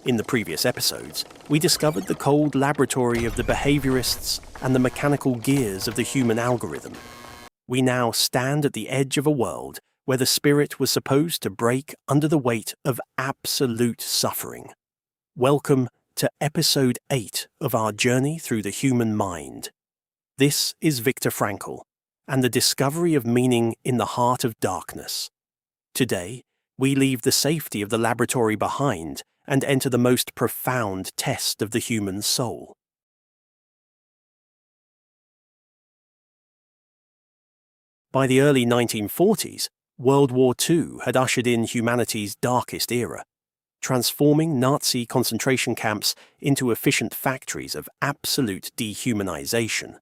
In the previous episodes, we discovered the cold laboratory of the behaviorists and the mechanical gears of the human algorithm. We now stand at the edge of a world where the spirit was supposed to break under the weight of absolute suffering. Welcome to Episode 8 of our journey through the human mind. This is Viktor Frankl and the discovery of meaning in the heart of darkness. Today, we leave the safety of the laboratory behind and enter the most profound test of the human soul. By the early 1940s, World War II had ushered in humanity's darkest era, transforming Nazi concentration camps into efficient factories of absolute dehumanization.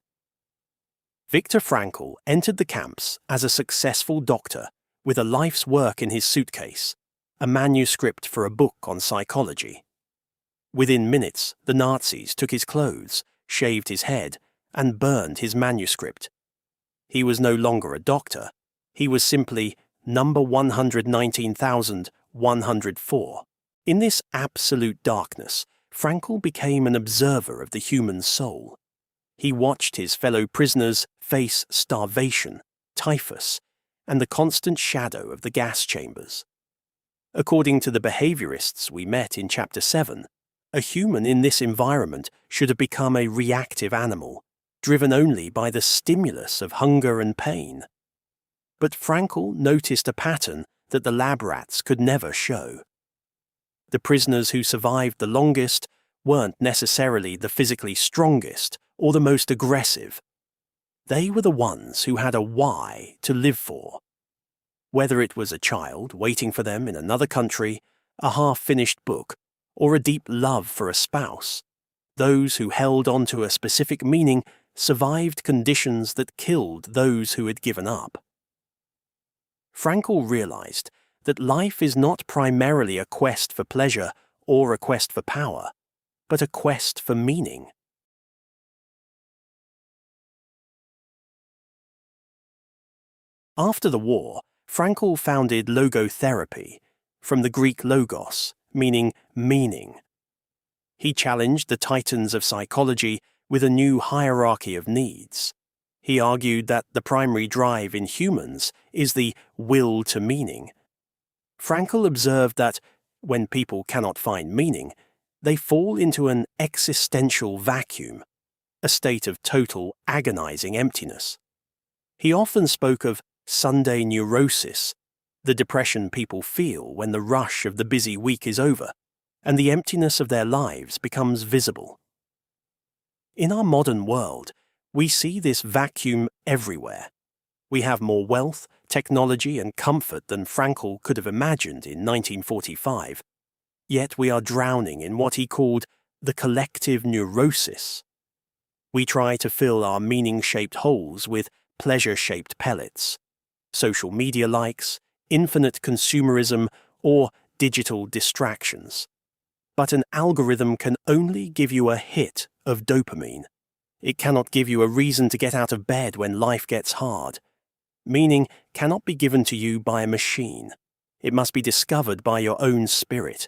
Viktor Frankl entered the camps as a successful doctor with a life's work in his suitcase, a manuscript for a book on psychology. Within minutes, the Nazis took his clothes, shaved his head, and burned his manuscript. He was no longer a doctor. He was simply number 119,104. In this absolute darkness, Frankl became an observer of the human soul. He watched his fellow prisoners face starvation, typhus, and the constant shadow of the gas chambers. According to the behaviorists we met in Chapter 7, a human in this environment should have become a reactive animal, driven only by the stimulus of hunger and pain. But Frankl noticed a pattern that the lab rats could never show. The prisoners who survived the longest weren't necessarily the physically strongest or the most aggressive. They were the ones who had a why to live for. Whether it was a child waiting for them in another country, a half-finished book, or a deep love for a spouse, those who held on to a specific meaning survived conditions that killed those who had given up. Frankl realized that life is not primarily a quest for pleasure or a quest for power, but a quest for meaning. After the war, Frankl founded Logotherapy, from the Greek logos, meaning meaning. He challenged the titans of psychology with a new hierarchy of needs. He argued that the primary drive in humans is the will to meaning. Frankl observed that, when people cannot find meaning, they fall into an existential vacuum, a state of total agonizing emptiness. He often spoke of Sunday neurosis, the depression people feel when the rush of the busy week is over, and the emptiness of their lives becomes visible. In our modern world, we see this vacuum everywhere. We have more wealth, technology, and comfort than Frankl could have imagined in 1945, yet we are drowning in what he called the collective neurosis. We try to fill our meaning-shaped holes with pleasure-shaped pellets, social media likes, infinite consumerism, or digital distractions. But an algorithm can only give you a hit of dopamine. It cannot give you a reason to get out of bed when life gets hard. Meaning cannot be given to you by a machine. It must be discovered by your own spirit.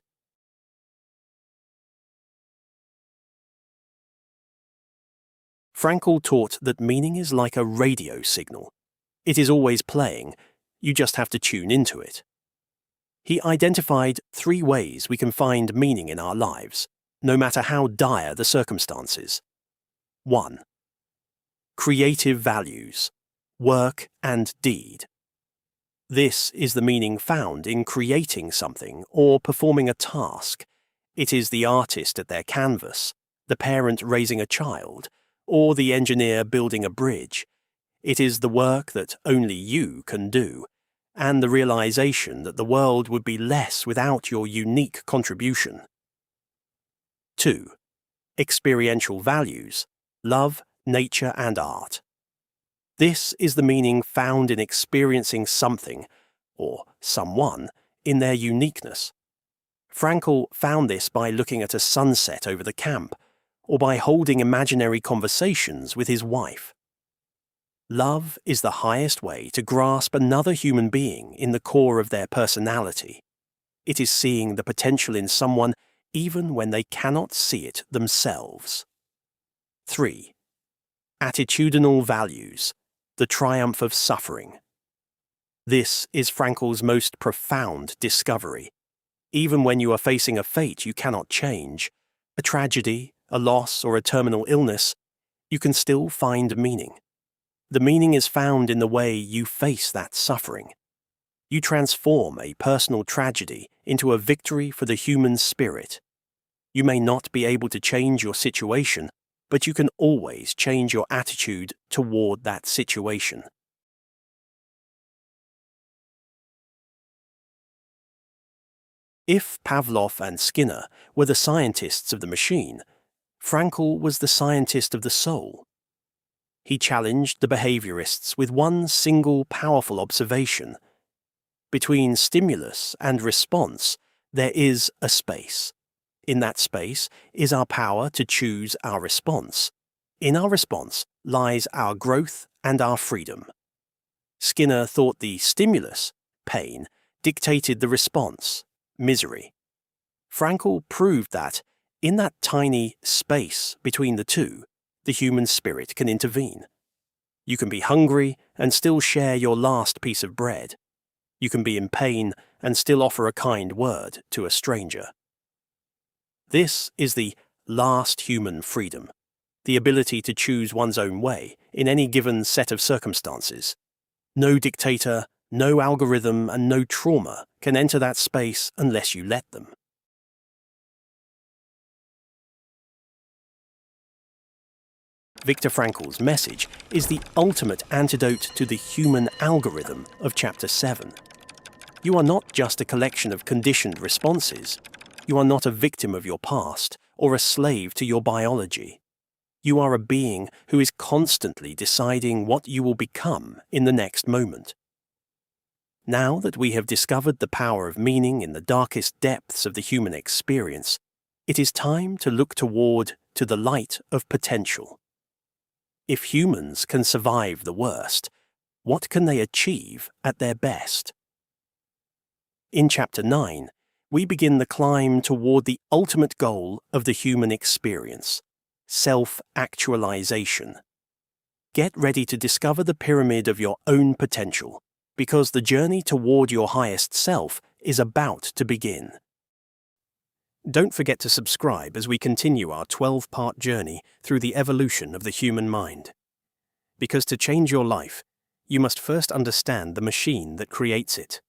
Frankl taught that meaning is like a radio signal. It is always playing, you just have to tune into it. He identified 3 ways we can find meaning in our lives, no matter how dire the circumstances. 1. Creative values, work and deed. This is the meaning found in creating something or performing a task. It is the artist at their canvas, the parent raising a child, or the engineer building a bridge. It is the work that only you can do, and the realization that the world would be less without your unique contribution. 2. Experiential values, love, nature, and art. This is the meaning found in experiencing something, or someone, in their uniqueness. Frankl found this by looking at a sunset over the camp, or by holding imaginary conversations with his wife. Love is the highest way to grasp another human being in the core of their personality. It is seeing the potential in someone even when they cannot see it themselves. 3. Attitudinal values, the triumph of suffering. This is Frankl's most profound discovery. Even when you are facing a fate you cannot change, a tragedy, a loss, or a terminal illness, you can still find meaning. The meaning is found in the way you face that suffering. You transform a personal tragedy into a victory for the human spirit. You may not be able to change your situation, but you can always change your attitude toward that situation. If Pavlov and Skinner were the scientists of the machine, Frankl was the scientist of the soul. He challenged the behaviorists with one single powerful observation. Between stimulus and response, there is a space. In that space is our power to choose our response. In our response lies our growth and our freedom. Skinner thought the stimulus, pain, dictated the response, misery. Frankl proved that, in that tiny space between the two, the human spirit can intervene. You can be hungry and still share your last piece of bread. You can be in pain and still offer a kind word to a stranger. This is the last human freedom, the ability to choose one's own way in any given set of circumstances. No dictator, no algorithm, and no trauma can enter that space unless you let them. Viktor Frankl's message is the ultimate antidote to the human algorithm of Chapter 7. You are not just a collection of conditioned responses. You are not a victim of your past or a slave to your biology. You are a being who is constantly deciding what you will become in the next moment. Now that we have discovered the power of meaning in the darkest depths of the human experience, it is time to look toward to the light of potential. If humans can survive the worst, what can they achieve at their best? In Chapter 9, we begin the climb toward the ultimate goal of the human experience, self-actualization. Get ready to discover the pyramid of your own potential, because the journey toward your highest self is about to begin. Don't forget to subscribe as we continue our 12-part journey through the evolution of the human mind. Because to change your life, you must first understand the machine that creates it.